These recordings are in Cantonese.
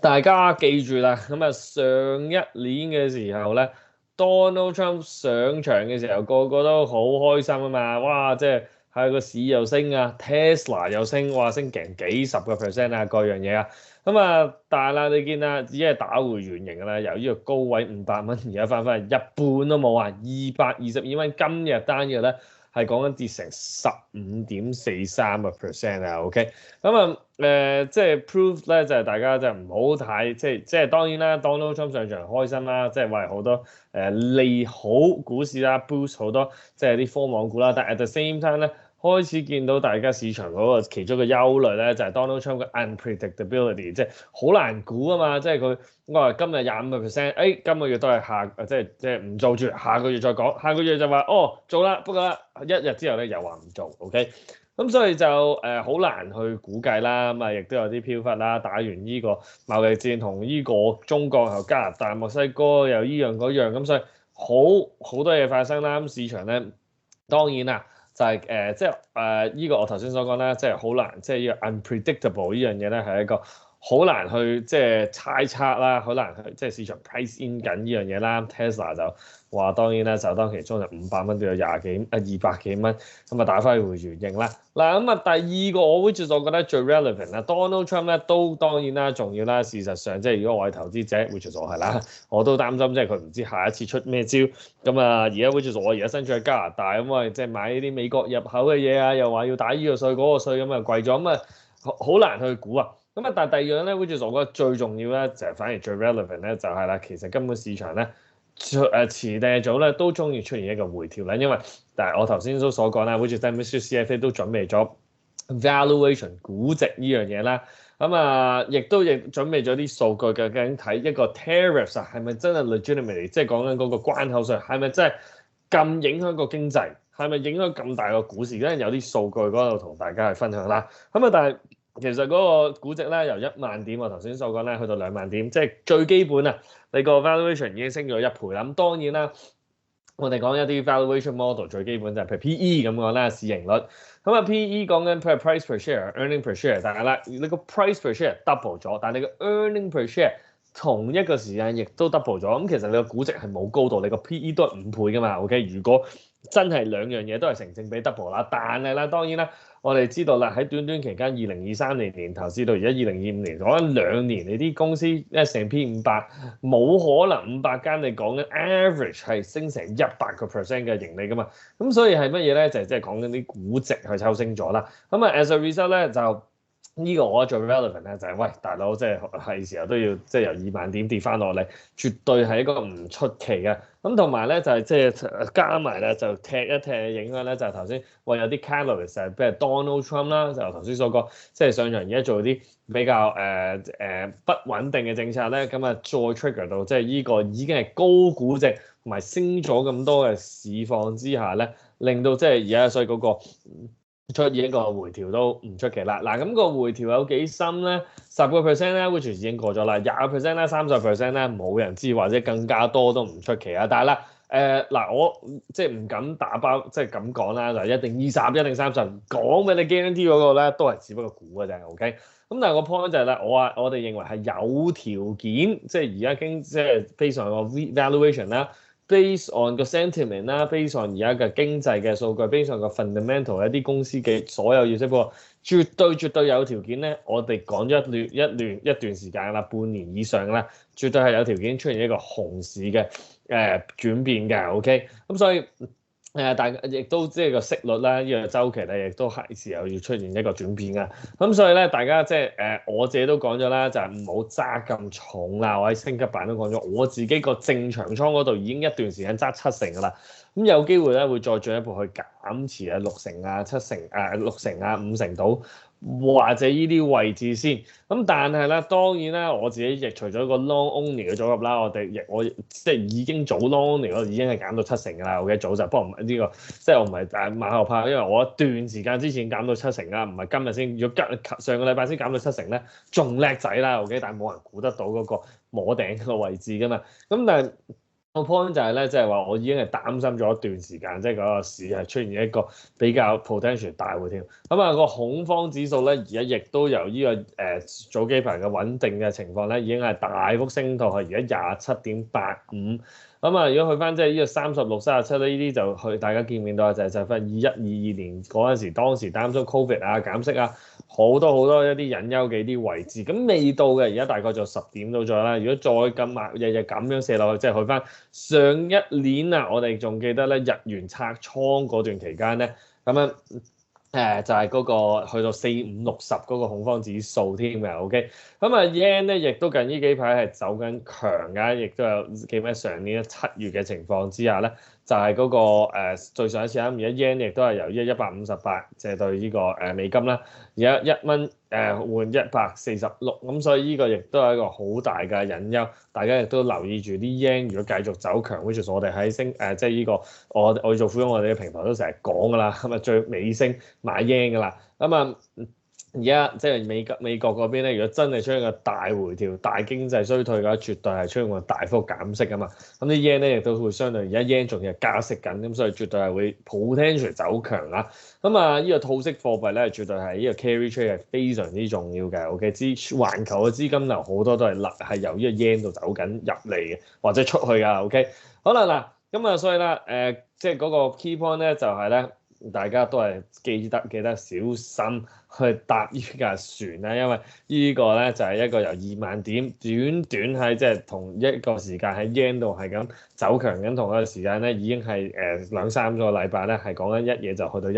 大家記住啦，咁啊上一年嘅時候咧，Donald Trump 上場嘅時候，個個都好開心啊嘛，哇！即係個市又升啊，Tesla 又升，哇，升勁幾十個 percent 啊，各樣嘢啊，咁啊，但係啦，你見啦，只係打回原形㗎啦，由呢個高位500蚊，而家翻返嚟一半都冇啊，222蚊，今日單日咧係講緊跌成15.43%啊，OK。咁啊，即係 proof 咧，就係大家就唔好太即係當然啦，Donald Trump 上場開心啦，即係為好多利好股市啦，boost 好多即係啲科網股啦，但係 at the same time 咧，開始見到大家市場嗰個其中嘅憂慮咧，就係 Donald Trump 嘅 unpredictability，即係好難估啊嘛，即係佢我話今日25%，今個月都係即係唔做住，下個月再講，下個月就話哦做啦，不過一日之後咧又話唔做，OK。咁所以就好難去估計啦，咁啊亦都有啲飄忽啦。打完呢個貿易戰同呢個中國又加拿大、墨西哥又依樣嗰樣，咁所以好多嘢發生啦。咁市場咧當然啦，就係即係呢個我頭先所講啦，即係好難，即係呢個 unpredictable 呢樣嘢咧係一個好難去即係猜測啦，好難去即係市場 price in 緊呢樣嘢啦。Tesla 就話當然啦，就當其中就500蚊都有200幾蚊，咁啊打翻回原形啦。嗱咁啊第二個我會覺得最 relevant 啦，Donald Trump 咧都當然啦重要啦。事實上即係如果我係投資者，which 我係啦，我都擔心即係佢唔知下一次出咩招。咁啊而家 which 我而家身處喺加拿大，咁啊即係買呢啲美國入口嘅嘢啊，又話要打呢個稅嗰個稅，咁啊貴咗，咁啊好難去估啊。咁啊，但係第二樣咧，which 我覺得最重要咧，就係反而最 relevant 咧，就係啦，其實根本市場咧，遲定早咧都中意出現一個回調啦，因為但係我頭先都所講啦，which Mr. CFA 都準備咗 valuation 估值呢樣嘢啦，咁啊，亦準備咗啲數據究竟睇一個 tariffs 啊，係咪真係 legitimately，即係講緊嗰個關口稅係咪真係咁影響個經濟，係咪影響咁大個股市？因為有啲數據嗰度同大家去分享啦，咁啊，但係。其實嗰個估值咧由1萬點，我頭先所講咧去到2萬點，即係最基本啊！你個 valuation 已經升咗1倍啦。咁當然啦，我哋講一啲 valuation model 最基本就係譬如 PE 咁講啦，市盈率。咁啊 PE 講緊譬如 price per share、earning per share，但係啦，你個 price per share double 咗，但係你個 earning per share 同一個時間亦都 double 咗。咁其實你個估值係冇高到，你個 PE 都係5倍噶嘛。OK，如果真係兩樣嘢都係成正比 double 啦，但係啦，當然啦。我哋知道啦，喺短短期間2023年年頭至到而家2025年，講緊2年，你啲公司S&P 500冇可能500間，你講緊 average 係升成100% 嘅盈利噶嘛，咁所以係乜嘢咧？就係即係講緊啲估值去抽升咗啦。咁啊，as a result 咧就。呢個我最 relevant 咧就係、是、喂大佬，即係時候都要即係由2萬點跌翻落嚟，絕對係一個唔出奇嘅。咁同埋咧就係即係加埋咧就踢一踢嘅影響咧，就係頭先話有啲 catalyst，譬如 Donald Trump 啦，就頭先所講，即係上場而家做啲比較不穩定嘅政策咧，咁啊再 trigger 到即係呢個已經係高估值同埋升咗咁多嘅市況之下咧，令到即係而家所以嗰個。出現一個回調都唔出奇啦。嗱，咁個回調有幾深咧？10% 咧，which 已經過咗啦。20% 咧，30% 咧，冇人知，或者更加多都唔出奇啊。但係啦，嗱，我即係唔敢打包，即係咁講啦，就一定20，一定30，講俾你 guarantee 嗰個咧，都係只不過估嘅啫。OK，咁但係個 point 就係咧，我哋認為係有條件，即係而家即係 based on 個 valuation 啦。Based on 個 sentiment 啦，based on 而家嘅經濟嘅數據，based on 個 fundamental 一啲公司嘅所有業績，不過絕對有條件咧。我哋講咗一段時間啦，半年以上啦，絕對係有條件出現一個熊市嘅轉變嘅。OK，咁所以。大家亦都即係個息率啦，呢個週期咧，亦都係時候要出現一個轉變㗎。咁所以咧，大家即係我自己都講咗啦，就係唔好揸咁重啦。我喺升級版都講咗，我自己個正長倉嗰度已經一段時間揸70%㗎啦。咁有機會咧，會再進一步去減持啊，60%啊、70%啊、60%啊、50%到。或者呢啲位置先，咁但係咧，當然啦，我自己亦除咗個 long only 嘅組合啦，我即係已經早 long only 已經係減到70%㗎啦。我嘅早就，不過唔係呢個，即係我唔係馬後炮，因為我一段時間之前減到70%啦，唔係今日先，如果上個禮拜先減到70%咧，仲叻仔啦。OK，但係冇人估得到嗰個摸頂個位置㗎嘛。咁但係。個 point 就係咧，即係話我已經係擔心咗一段時間，即係嗰個市係出現一個比較 potential 大回調。咁啊，個恐慌指數咧，而家亦都由呢個早幾排嘅穩定嘅情況咧，已經係大幅升到係而家27.85。咁啊，如果去翻即係呢個36、37咧，呢啲就去大家見唔見到啊？就係翻21、22年嗰陣時，當時擔心 Covid 啊、減息啊，好多好多一啲隱憂嘅啲位置，咁未到嘅，而家大概就10點到咗啦。如果再咁猛日日咁樣射落去，即係去翻上一年啊，我哋仲記得咧日元拆倉嗰段期間咧，咁樣。就係嗰個去到4560嗰個恐慌指數添嘅，OK。咁啊 yen 咧，亦都近呢幾排係走緊強㗎，亦都有記唔記得上年7月嘅情況之下咧，就係嗰個最上一次啦。而家 yen 亦都係由158借對呢個美金啦，而家1蚊換146，咁所以呢個亦都係一個好大嘅隱憂。大家亦都留意住啲 yen 如果繼續走強，which is我哋喺即係呢個我做富翁我哋嘅平台都成日講㗎啦，咁啊最尾聲買 yen 㗎啦，咁啊。而家即係美國嗰邊咧，如果真係出現個大回調、大經濟衰退嘅話，絕對係出現個大幅減息啊嘛。咁啲 yen 咧亦都會相對而家 yen 仲要加息緊，咁所以絕對係會 potential 走強啦。咁啊，呢個套息貨幣咧，絕對係呢個 carry trade 係非常之重要嘅。OK，環球嘅資金流好多都係由呢個 yen 度走緊入嚟嘅，或者出去㗎。OK，好啦嗱，咁啊，所以啦，即係嗰個 key point 咧就係咧。大家都係記得小心去搭呢架船啦，因為呢個咧就係一個由2萬點短喺即係同一個時間喺 yen 度係咁走強緊，同一個時間咧已經係2-3個禮拜咧係講緊一嘢就去到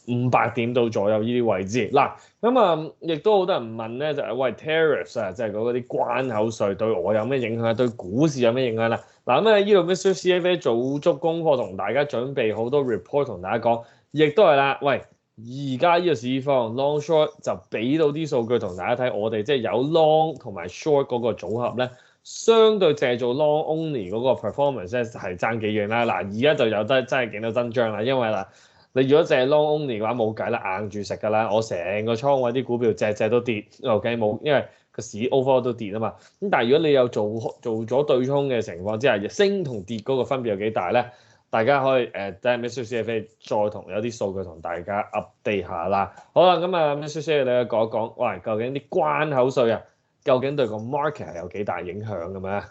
17500點到左右呢啲位置嗱，咁啊亦都好多人問咧就係喂 tariffs 啊，即係嗰啲關口稅對我有咩影響？對股市有咩影響啦？嗱咁啊，呢度 Mr. CFA 做足功課同大家準備好多 report 同大家講，亦都係啦。喂，而家呢個市況 long short 就俾到啲數據同大家睇，我哋即係有 long 同埋 short 嗰個組合咧，相對淨係做 long only 嗰個 performance 咧係爭幾樣啦。嗱，而家就有得真係見到增長啦，因為嗱，你如果淨係 long only 嘅話冇計啦，硬住食㗎啦。我成個倉位啲股票隻都跌，OK 冇，因為個市 overall 都跌啊嘛，咁但係如果你有做咗對沖嘅情況之下，升同跌嗰個分別有幾大咧？大家可以等 Mr. CFA 再同有啲數據同大家 update 下啦。好啦，咁啊 Mr. CFA 你講一講，喂，究竟啲關口稅啊，究竟對個 market 係有幾大影響嘅咩？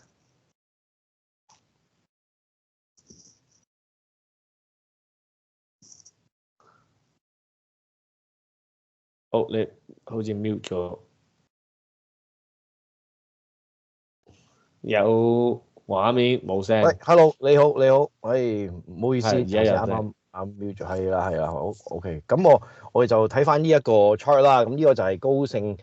好，你好似 mute 咗。有畫面冇聲。喂，hello，你好，唔好意思，而家有啱 mute 咗，係啦，好 OK。咁我哋就睇翻呢一個 chart 啦。咁呢個就係高盛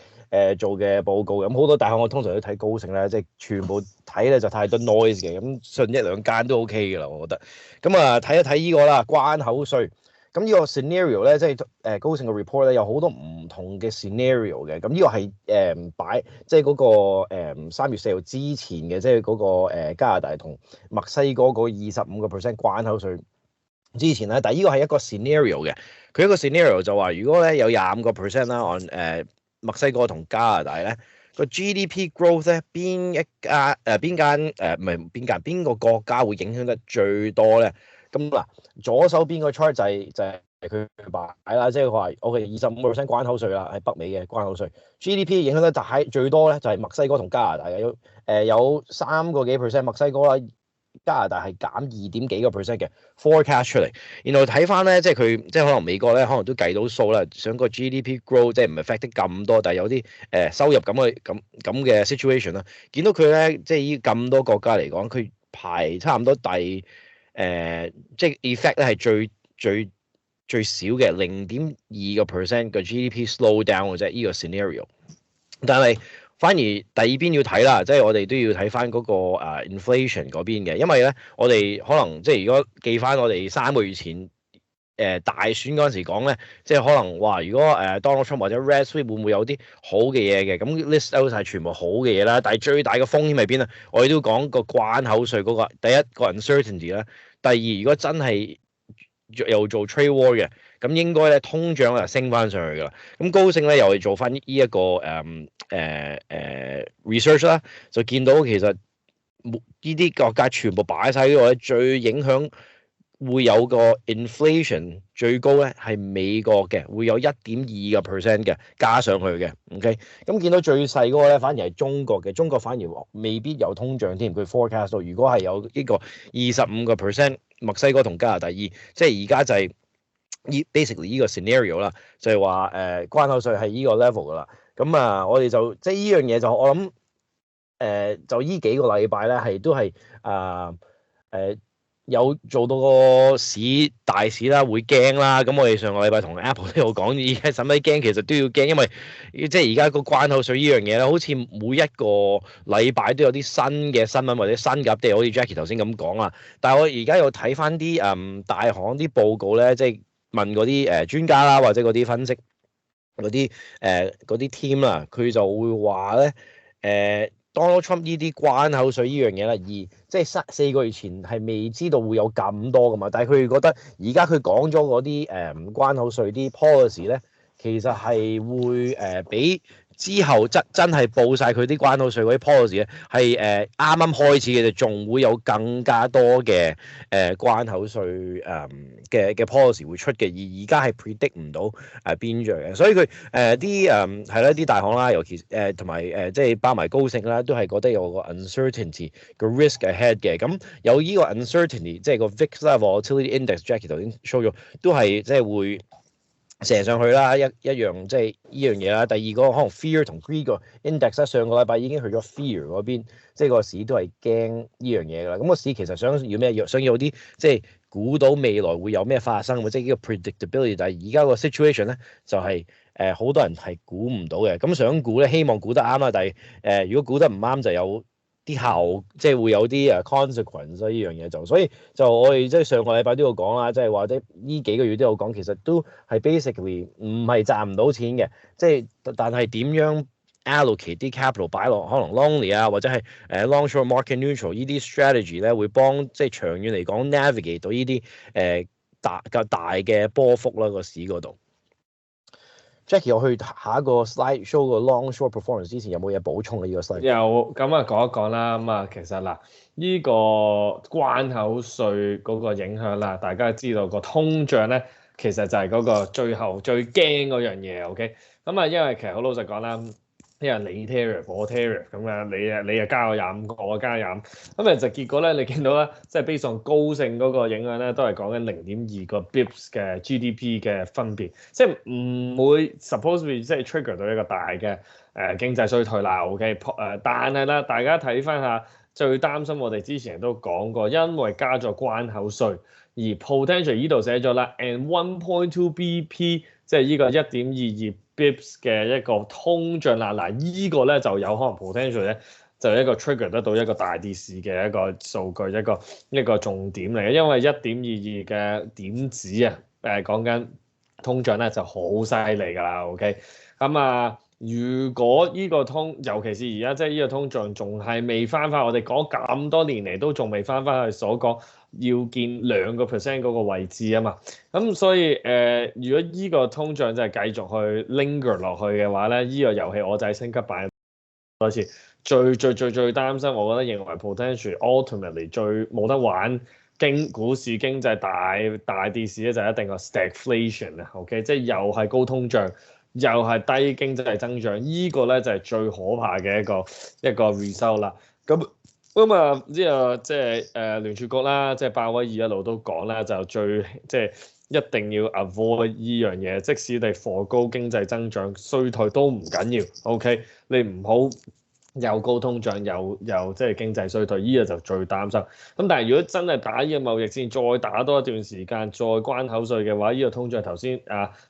做嘅報告。咁好多大行我通常都睇高盛咧，即係全部睇咧就太多 noise 嘅。咁信一兩間都 OK 嘅啦，我覺得。咁啊睇一睇呢個啦，關口稅。咁呢個 scenario 咧，即係高盛嘅 report 咧，有好多唔同嘅 scenario 嘅。咁呢個係即係嗰個3月4號之前嘅，即係嗰個加拿大同墨西哥嗰25% 關口稅之前咧。但係呢個係一個 scenario 嘅，佢一個 scenario 就話，如果咧有25% 啦，按墨西哥同加拿大咧個 GDP growth 咧，邊個國家會影響得最多咧？咁嗱，左手邊個 chart 就係佢擺啦，即係佢話我哋25% 關口稅啦，係北美嘅關口稅。GDP 影響得最多咧，就係墨西哥同加拿大嘅，有3個幾%墨西哥啦，加拿大係減2點幾個%嘅 forecast 出嚟。然後睇翻咧，即係佢即係可能美國咧，可能都計到數啦，想個 GDP grow 即係唔係 affect 得咁多，但係有啲收入咁嘅 situation 啦。見到佢咧，即係依咁多國家嚟講，佢排差唔多第即係 effect 咧係最少嘅0.2% 嘅 GDP slow down 嘅啫，呢個 scenario。但係反而第二邊要睇啦，即係我哋都要睇翻嗰個inflation 嗰邊嘅，因為咧我哋可能即係如果記翻我哋3個月前大選嗰陣時講咧，即係可能話如果Donald Trump 或者 Red Sweep 會唔會有啲好嘅嘢嘅？咁 list out 晒全部好嘅嘢啦，但係最大嘅風險喺邊啊？我哋都講個關口稅嗰個第一個 uncertainty 啦，第二如果真係又做 trade war 嘅，咁應該咧通脹就升翻上去㗎啦。咁高盛咧又係做翻呢一個research 啦，就見到其實呢啲國家全部擺晒呢度咧，最影響會有個 inflation 最高咧係美國嘅，會有1.2%嘅加上去嘅。OK，咁見到最細嗰個咧反而係中國嘅，中國反而未必有通脹添。佢 forecast 到如果係有呢個25%，墨西哥同加拿大即係而家就係basically 呢個 scenario 啦，就係話關口稅係呢個 level 噶啦。咁啊，我哋就即係呢樣嘢就我諗就呢幾個禮拜咧係都係有做到個大市啦，會驚啦。咁我哋上個禮拜同 Apple 都有講，而家使唔使驚？其實都要驚，因為即係而家個關口稅呢樣嘢咧，好似每一個禮拜都有啲新嘅新聞或者新嘅 update，好似 Jackie 頭先咁講啦。但係我而家有睇翻啲大行啲報告咧，即係問嗰啲專家啦，或者嗰啲分析嗰啲 team 啦，佢就會話咧Donald Trump 呢啲關口稅呢樣嘢啦，即係4個月前係未知道會有咁多噶嘛，但係佢哋覺得而家佢講咗嗰啲關口稅啲 policy 咧，其實係會比之後真係報晒佢啲關口稅嗰啲 policy 咧，係啱啱開始嘅，就仲會有更加多嘅關口稅嘅 policy 會出嘅，而家係 predict 唔到邊樣嘅，所以佢啲係啦啲大行啦，尤其同埋即係包埋高盛啦，都係覺得有個 uncertainty 個 risk ahead 嘅，咁有呢個 uncertainty 即係個 VIX 啦 volatility index，Jackie 頭先 show 咗，都係即係會射上去啦，一樣即係呢樣嘢啦。第二個可能 fear 同 greed 個 index 上個禮拜已經去咗 fear 嗰邊，即係個市都係驚呢樣嘢㗎啦。咁個市其實想要咩？想要啲即係估到未來會有咩發生，即係呢個 predictability。但係而家個 situation 咧就係好多人係估唔到嘅。咁想估咧，希望估得啱啦。但係如果估得唔啱，就有啲即係會有啲consequence 呢樣嘢就，所以就我哋即係上個禮拜都有講啦，即係或者呢幾個月都有講，其實都係 basically 唔係賺唔到錢嘅，即係但係點樣 allocate 啲 capital 擺落可能 lonely 啊，或者係long short market neutral 呢啲 strategy 咧，會幫即係長遠嚟講 navigate 到呢啲較大嘅波幅啦個市嗰度。Jackie，我去下一個 slide show 個 long short performance 之前有冇嘢補充嘅呢個 slide？有咁啊，講一講啦。咁啊，其實嗱，呢個關口稅嗰個影響啦，大家知道個通脹咧，其實就係嗰個最後最驚嗰樣嘢。OK，咁啊，因為其實好老實講啦，因為你 tariff 我 tariff 咁樣，你又加我25個，我加25，咁其實結果咧，你見到咧，即係 based on 高盛嗰個影響咧，都係講緊0.2個 bips 嘅 GDP 嘅分別，即係唔會 supposedly 即係 trigger 到一個大嘅經濟衰退啦。OK，但係啦，大家睇翻下最擔心我哋之前都講過，因為加咗關口稅，而 potential 呢度寫咗啦，and 1.2 BP 即係呢個1.22 bips 嘅一個通脹啦。嗱，呢個咧就有可能 potential 咧就一個 trigger 得到一個大跌市嘅一個數據，一個重點嚟嘅，因為1.22嘅點子啊，講緊通脹咧就好犀利㗎啦。OK，咁啊。如果呢個尤其是而家即係呢個通脹仲係未翻返，我哋講咁多年嚟都仲未翻返去所講要見2% 嗰個位置啊嘛，咁所以如果呢個通脹真係繼續去 linger 落去嘅話咧，呢個遊戲我就係升級版多次。最擔心，我覺得認為 potential ultimately 最冇得玩股市經濟大跌市咧，就一定個 stagflation 啊。OK， 即係又係高通脹。又係低經濟增長，呢個咧就係最可怕嘅一個 result 啦。咁啊，之後即係聯儲局啦，即係鮑威爾一路都講啦，就即係一定要 avoid 呢樣嘢，即使你 for 高經濟增長衰退都唔緊要。OK，你唔好又高通脹又即係經濟衰退，呢個就最擔心。咁但係如果真係打呢個貿易戰，再打多一段時間，再關口稅嘅話，呢個通脹頭先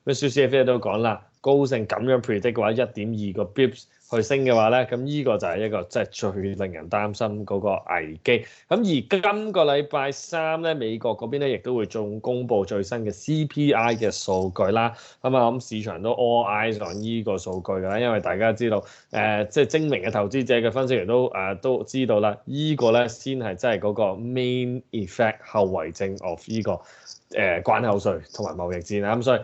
咩 CFA 都講啦。高盛咁樣 predict 嘅話，1.2個 bips 去升嘅話咧，咁呢個就係一個即係最令人擔心嗰個危機。咁而今個禮拜3咧，美國嗰邊咧亦都會公布最新嘅 CPI 嘅數據啦。咁啊，咁市場都 all eyes on 呢個數據㗎啦，因為大家知道即係精明嘅投資者嘅分析員都知道啦，呢個咧先係真係嗰個 main effect 後遺症 of 呢個關口稅同埋貿易戰啦。咁所以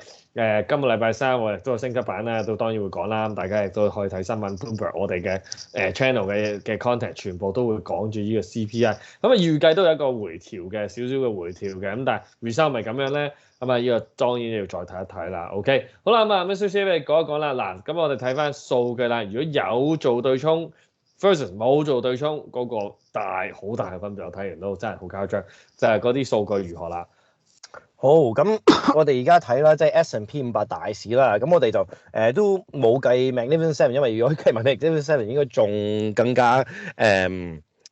今個禮拜三我亦都有升級版啦，都當然會講啦。咁大家亦都可以睇新聞 Bloomberg 我哋嘅channel 嘅 content 全部都會講住呢個 CPI。咁啊預計都有一個回調嘅少少嘅回調嘅，咁但係 result 咪咁樣咧？咁啊呢個當然要再睇一睇啦。OK， 好啦，咁啊少少俾你講一講啦。嗱，咁我哋睇翻數據啦。如果有做對沖 versus 冇做對沖，嗰個好大嘅分別，我睇完都真係好誇張。就係嗰啲數據如何啦？好，咁我哋而家睇啦，即係 S&P 500大市啦。咁我哋就都冇計 Magnificent Seven，因為如果計 Magnificent Seven 應該仲更加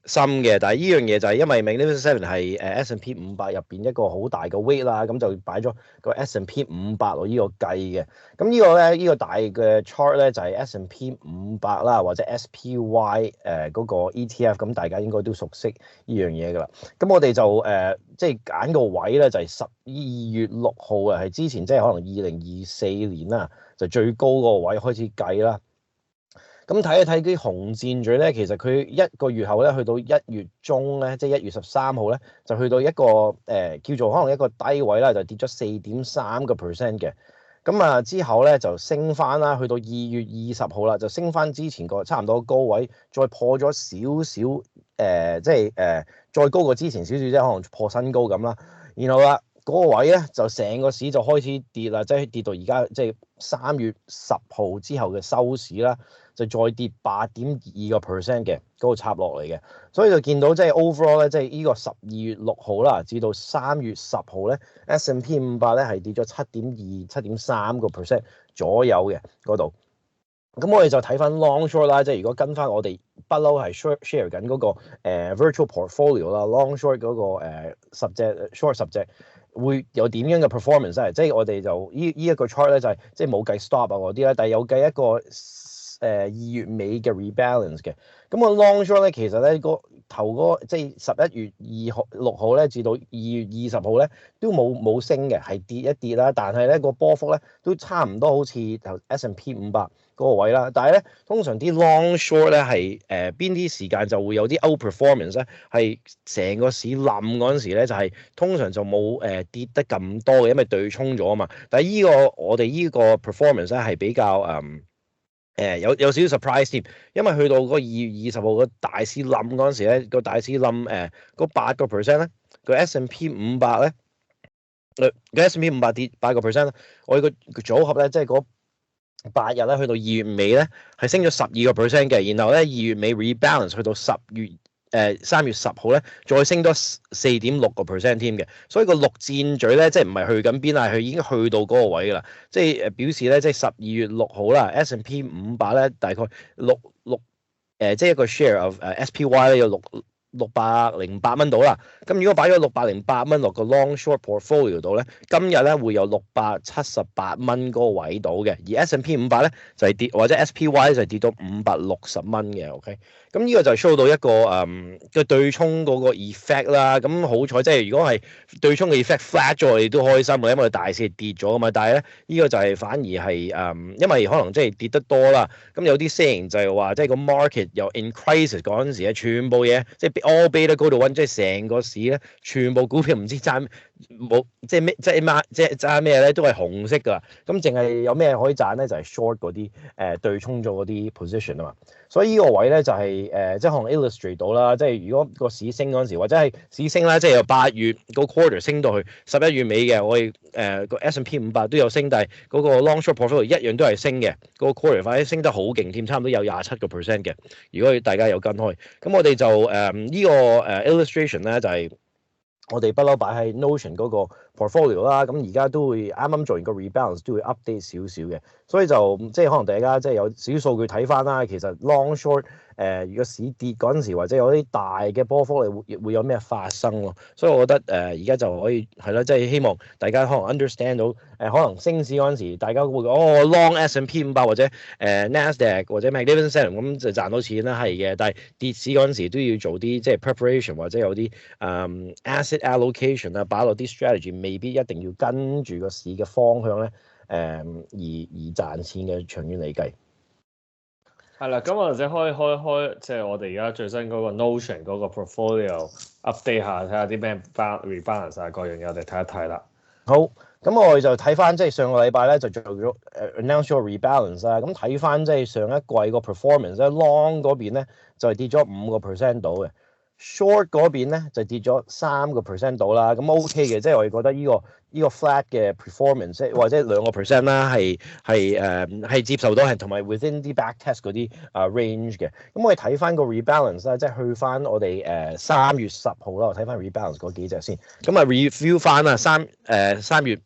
深嘅。但係呢樣嘢就係因為 Magnificent Seven 係S&P 500入邊一個好大嘅 weight 啦，咁就擺咗個 S&P 500落呢個計嘅。咁呢個咧，呢個大嘅 chart 咧就係 S&P 500啦，或者 SPY 嗰個 ETF，咁大家應該都熟悉呢樣嘢㗎啦。咁我哋就即係揀個位咧，就係12月6號啊，係之前即係可能2024年啦，就最高嗰個位開始計啦。咁睇一睇啲紅箭嘴咧，其實佢一個月後咧，去到1月中咧，即係1月13號咧，就去到一個叫做可能一個低位啦，就跌咗4.3%嘅。咁啊之後咧就升翻啦，去到2月20號啦，就升翻之前個差唔多高位，再破咗少少即係再高過之前少少，即係可能破新高咁啦。然後啦，嗰個位咧就成個市就開始跌啦，即係跌到而家即係3月10號之後嘅收市啦，就再跌8.2%嘅嗰個插落嚟嘅，所以就見到即係 overall 咧，即係呢個12月6號啦，至到3月10號咧 S&P 500咧係跌咗7.3% 左右嘅嗰度。咁我哋就睇翻 long short 啦，即係如果跟翻我哋不嬲係 share 緊嗰個virtual portfolio 啦，long short 嗰個10隻 short 10隻會有點樣嘅 performance 咧？即係我哋就呢一個 chart 咧就係即係冇計 stop 啊嗰啲啦，但係有計一個2月尾嘅 rebalance 嘅。咁個 long short 咧其實咧頭嗰即係11月6號咧至到2月20號咧都冇升嘅，係跌一跌啦，但係咧個波幅咧都差唔多好似頭 S&P 500嗰個位啦。但係咧通常啲 long short 咧係邊啲時間就會有啲 outperformance 咧，係成個市冧嗰陣時咧就係通常就冇跌得咁多嘅，因為對沖咗啊嘛。但係我哋呢個 performance 咧係比較有少少 surprise 添，因為去到嗰2月20號個大市冧嗰陣時咧，個大市冧嗰8%咧，個 S&P 500咧，個 S&P 500跌8%咧，我哋個組合咧即係嗰8日咧，去到2月尾咧係升咗12%嘅，然後咧2月尾 rebalance 去到3月10號咧再升多4.6% 添嘅，所以個綠箭嘴咧即係唔係去緊邊啊，佢已經去到嗰個位㗎啦，即係表示咧即係12月6號啦 S&P 500咧大概即係一個 share of SPY 咧有608蚊到啦，咁如果擺咗608蚊落個 long short portfolio 度咧，今日咧會有678蚊嗰個位到嘅，而 S&P 500咧就係跌，或者 SPY 就係跌到560蚊嘅 ，OK， 咁呢個就 show 到一個嘅對沖嗰個 effect 啦。咁好彩即係如果係對沖嘅 effect flat 咗，我哋都開心嘅，因為大市係跌咗啊嘛。但係咧呢個就係反而係因為可能即係跌得多啦，咁有啲 saying 就係話即係個 market 由 in crisis 嗰陣時咧，全部嘢即係all beta go to one，即係成個市咧，全部股票唔知賺冇，即係咩，即係揸咩咧，都係紅色㗎。咁淨係有咩可以賺咧？就係 short 嗰啲對沖咗嗰啲 position 啊嘛。所以呢個位咧就係即係可能 illustrate 到啦。即係如果個市升嗰陣時，或者係市升啦，即係由8月個 quarter 升到去11月尾嘅，我哋個 S&P 500都有升，但係嗰個 long short portfolio 一樣都係升嘅。個 quarter 反而升得好勁添，差唔多有27% 嘅。如果大家有跟開，咁我哋就呢個illustration 咧就係我哋不嬲擺喺 Notion 嗰個 portfolio 啦。咁而家都會啱啱做完個 rebalance 都會 update 少少嘅，所以就即係可能大家即係有少數據睇翻啦。其實 long short 如果市跌嗰陣時，或者有啲大嘅波幅，你會有咩發生咯？所以我覺得而家就可以係啦，即係希望大家可能 understand 到可能升市嗰陣時，大家會long S&P 500或者NASDAQ 或者 Magnificent Seven 咁就賺到錢啦，係嘅。但係跌市嗰陣時都要做啲即係 preparation 或者有啲asset allocation 啊，擺落啲 strategy， 未必一定要跟住個市嘅方向咧而賺錢嘅，長遠嚟計。係啦，咁我或者開，即係我哋而家最新嗰個 Notion 嗰個 portfolio update 下，睇下啲咩 rebalance 啊，各樣嘢我哋睇一睇啦。好，咁我哋就睇翻即係上個禮拜咧就做咗announce 咗 rebalance 啦。咁睇翻即係上一季個 performance 咧，long 嗰邊咧就係跌咗5% 到嘅，short 嗰邊咧就跌咗3% 到啦。咁 OK 嘅，即係我哋覺得呢個 flat 嘅 performance 或者2% 啦，係接受到，係同埋 within 啲 back test 嗰啲range 嘅。咁我哋睇翻個 rebalance 啦，即係去翻我哋3月10號啦，我睇翻 rebalance 嗰幾隻先。咁啊 review 翻啊三月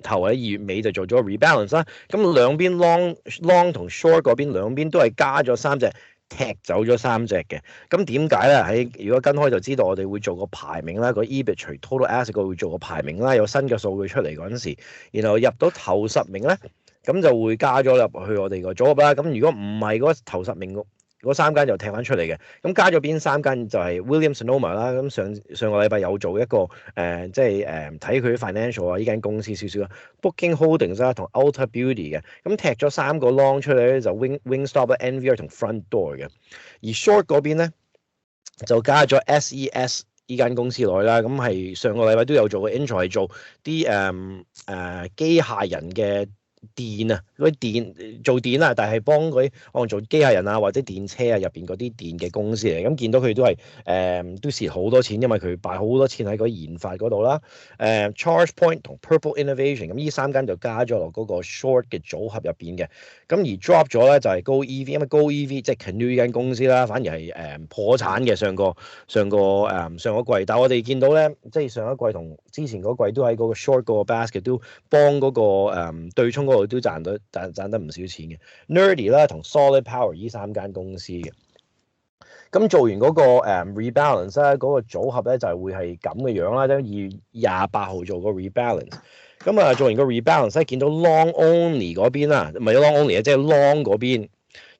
頭或者2月尾就做咗 rebalance 啦。咁兩邊 long 同 short 嗰邊兩邊都係加咗3隻，踢走咗3隻嘅。咁點解咧？如果跟開就知道我哋會做個排名啦，個 EBIT 除 total asset 個會做個排名啦，有新嘅數據出嚟嗰陣時，然後入到頭10名咧，咁就會加咗入去我哋個組合啦。咁如果唔係嗰頭10名嗰3間就踢翻出嚟嘅，咁加咗邊3間就係 Williams-Sonoma 啦。咁上個禮拜有做一個即係睇佢啲 financial 啊，呢間公司少少啦，Booking Holdings 啦同 Ulta Beauty 嘅，咁踢咗3個 long 出嚟咧，就 Wingstop、NVR 同 Front Door 嘅。而 short 嗰邊咧就加咗 SES 呢間公司落去啦，咁係上個禮拜都有做嘅 intro 係做啲機械人嘅。電啊，嗰啲電做電啊，但係幫佢可能做機械人啊或者電車啊入邊嗰啲電嘅公司嚟，咁見到佢都係都蝕好多錢，因為佢擺好多錢喺嗰研發嗰度啦。ChargePoint 同 Purple Innovation 咁呢3間就加咗落嗰個 short 嘅組合入邊嘅，咁而 drop 咗咧就係 Go EV，因為 Go EV 即係 Canoo 呢間公司啦，反而係破產嘅上個季，但係我哋見到咧，即係上一季同之前嗰季都喺嗰個 short 嗰個 basket 都幫嗰個對沖嗰度都賺得唔少錢嘅 ，Nerdy 啦同 Solid Power 呢3間公司嘅。咁做完嗰個rebalance 咧，嗰個組合咧就係會係咁嘅樣啦。即係2月28號做個 rebalance，咁啊做完個 rebalance 咧，見到 long only 嗰邊啦，唔係 long only 啊，即係 long 嗰邊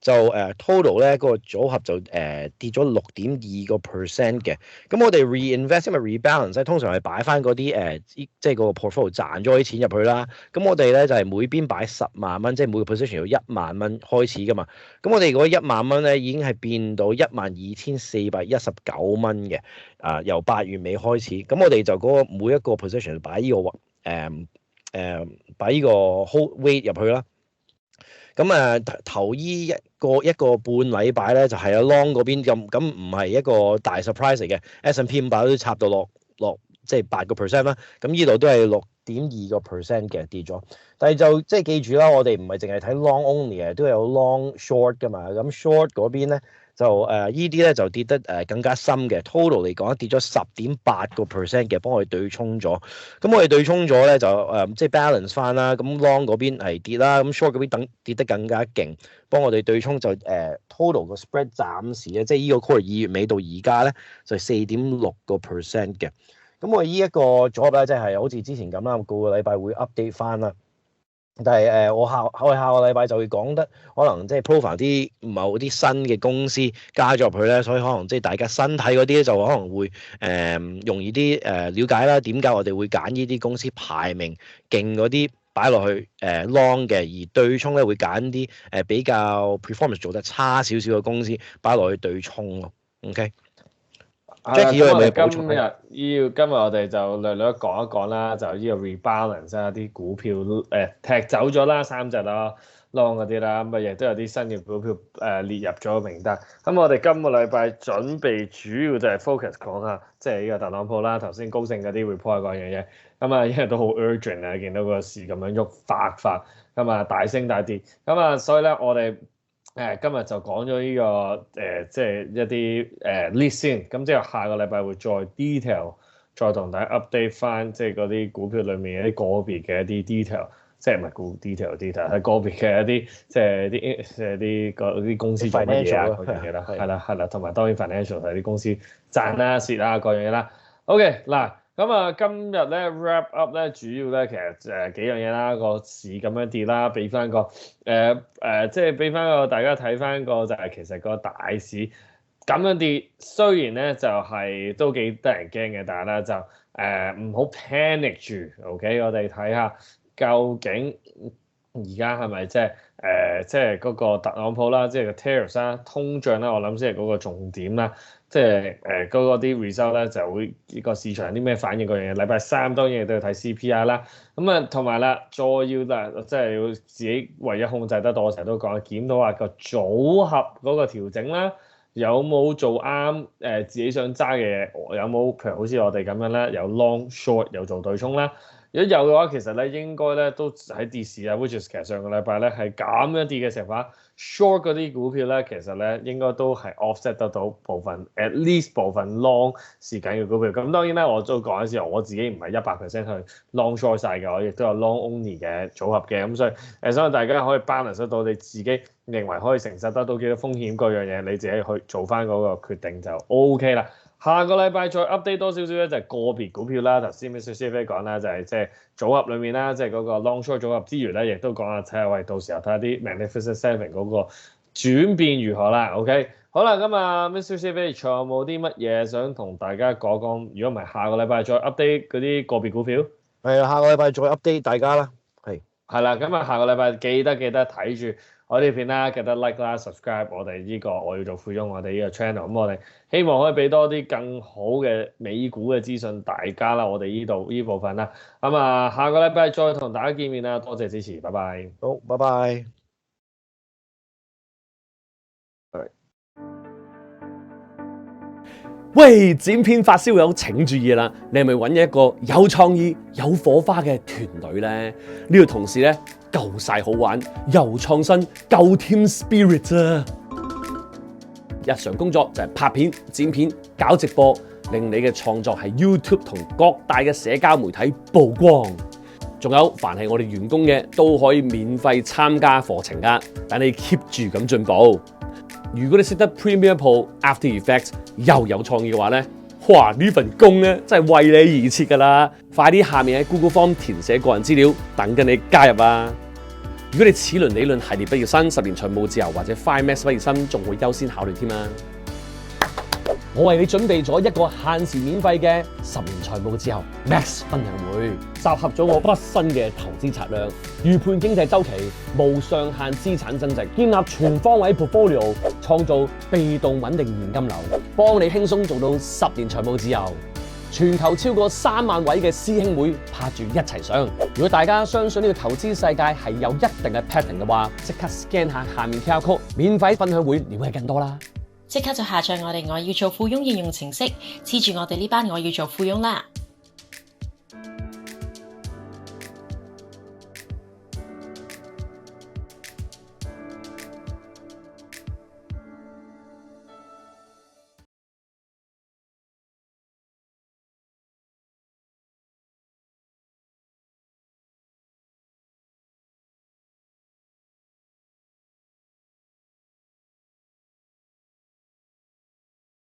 就total 咧嗰個組合就跌咗6.2% 嘅。咁我哋 reinvest 因為 rebalance 咧通常係擺翻嗰啲即係個 portfolio 賺咗啲錢入去啦。咁我哋咧就係每邊擺10萬蚊，即係每個 position 要1萬蚊開始噶嘛。咁我哋嗰1萬蚊咧已經係變到12,419蚊嘅。由8月尾開始，咁我哋就嗰個每一個 position 擺呢個擺呢個 hold weight 入去啦。咁頭依一個半禮拜咧，就係阿 Long 嗰邊咁唔係一個大 surprise 嚟嘅。S&P 500都插到落即係8%啦。咁呢度都係6.2% 嘅跌咗。但係就即係記住啦，我哋唔係淨係睇 long only 嘅，都有 long short 噶嘛。咁 short 嗰邊咧就依啲咧就跌得更加深嘅。total 嚟講跌咗10.8% 嘅，幫我哋對沖咗。咁我哋對沖咗咧就即係 balance 翻啦。咁 long 嗰邊係跌啦，咁 short 嗰邊跌得更加勁，幫我哋對沖就total 個 spread 暫時咧，即係依個 quarter 2月尾到而家咧就係4.6% 嘅。咁我哋依一個組合咧，即係好似之前咁啦，個禮拜會 update 翻啦。但係我下個禮拜就會講得可能即係 profile 啲某啲新嘅公司加咗入去咧，所以可能即係大家新睇嗰啲咧就可能會容易啲了解啦。點解我哋會揀呢啲公司排名勁嗰啲擺落去long 嘅，而對沖咧會揀啲比較 performance 做得差少少嘅公司擺落去對沖咯。OK。Jackie，我哋今日我哋就略略講一講啦，就呢個 rebalance 啊，啲股票踢走咗啦3隻啦 long 嗰啲啦，咁亦都有啲新嘅股票列入咗名單。咁我哋今個禮拜準備主要就係 focus 講下，即係呢個特朗普啦，頭先高盛嗰啲 report 嗰樣嘢。咁啊，因為都好 urgent 啊，見到個市咁樣喐發，咁啊大升大跌，咁啊所以咧我哋今日就講咗呢個即係一啲list 先，咁之後下個禮拜會再 detail，再同大家 update 翻，即係嗰啲股票裡面一啲個別嘅一啲 detail，即係唔係股 detail 係個別嘅一啲即係啲公司做乜嘢啊嗰樣嘢啦，係啦，同埋當然 financial 係啲公司賺啦蝕啦嗰樣嘢啦。OK 嗱。咁啊，今日咧 wrap up 咧，主要咧其實幾樣嘢啦，個市咁樣跌啦，俾翻個即係俾翻個大家睇翻個就係其實個大市咁樣跌，雖然咧就係都幾得人驚嘅，但係咧就唔好 panic 住，OK？我哋睇下究竟而家係咪即係嗰個特朗普啦，即係個 tariffs 啦、通脹啦，我諗先係嗰個重點啦。即係嗰個啲 result 咧就會個市場有啲咩反應嗰樣嘢。禮拜三當然都要睇 CPI 啦。咁啊同埋啦，再要啦，即係要自己唯一控制得到，我成日都講檢討下個組合嗰個調整啦，有冇做啱自己想揸嘅嘢，有冇譬如好似我哋咁樣咧，有 long short 有做對沖啦。如果有嘅話，其實咧應該咧都喺跌市啊，which is 其實上個禮拜咧係減一啲嘅成法 short 嗰啲股票咧，其實咧應該都係 offset 得到部分 at least 部分 long 時間嘅股票。咁當然咧，我都講一次，我自己唔係100% 去 long short 晒嘅，我亦都有 long only 嘅組合嘅。咁所以希望大家可以 balance 得到你自己認為可以承受得到幾多風險嗰樣嘢，你自己去做翻嗰個決定就 OK 啦。下個禮拜再 update 多少少咧，就係個別股票啦。頭先 Mr. CFA 講啦，就係即係組合裡面啦，即係嗰個 long short 組合之餘咧，亦都講下睇下喂，到時候睇下啲 Magnificent Seven 嗰個轉變如何啦。OK， 好啦，咁啊 Mr. CFA 仲有冇啲乜嘢想同大家講講？如果唔係下個禮拜再 update 嗰啲個別股票，係啊，下個禮拜再 update 大家啦。係啦，咁啊下個禮拜記得睇住我呢片啦，記得 like 啦 subscribe 我哋呢個我要做富翁我哋呢個 channel，咁我哋希望可以俾多啲更好嘅美股嘅資訊大家啦，我哋呢部分啦，咁啊下個禮拜再同大家見面啦，多謝支持，拜拜。好，拜拜。喂，剪片發燒友請注意啦！你係咪揾一個有創意、有火花嘅團隊呢？呢個同事咧夠晒好玩，又創新，夠 team spirit 啊！日常工作就係拍片、剪片、搞直播，令你嘅創作喺 YouTube 同各大嘅社交媒體曝光。仲有，凡係我哋員工嘅都可以免費參加課程㗎，等你 keep 住咁進步。如果你識得 Premiere Pro、After Effects 又有創意嘅話咧，哇！呢份工咧真係為你而設㗎啦！快啲下面喺 Google Form 填寫個人資料，等緊你加入啊！如果你齒輪理論系列畢業生、10年財務自由或者 FireMax 畢業生，仲會優先考慮添啊！我為你準備咗一個限時免費嘅10年財務自由 Max 分享會，集合咗我畢生嘅投資策略、預判經濟週期、無上限資產增值、建立全方位 portfolio、創造被動穩定現金流，幫你輕鬆做到10年財務自由。全球超過3萬位嘅師兄妹拍住一齊上。如果大家相信呢個投資世界係有一定嘅 pattern 嘅話，即刻 scan 下面 QR code，免費分享會了解更多啦！即刻就下載我哋我要做富翁應用程式，黐住我哋呢班我要做富翁啦！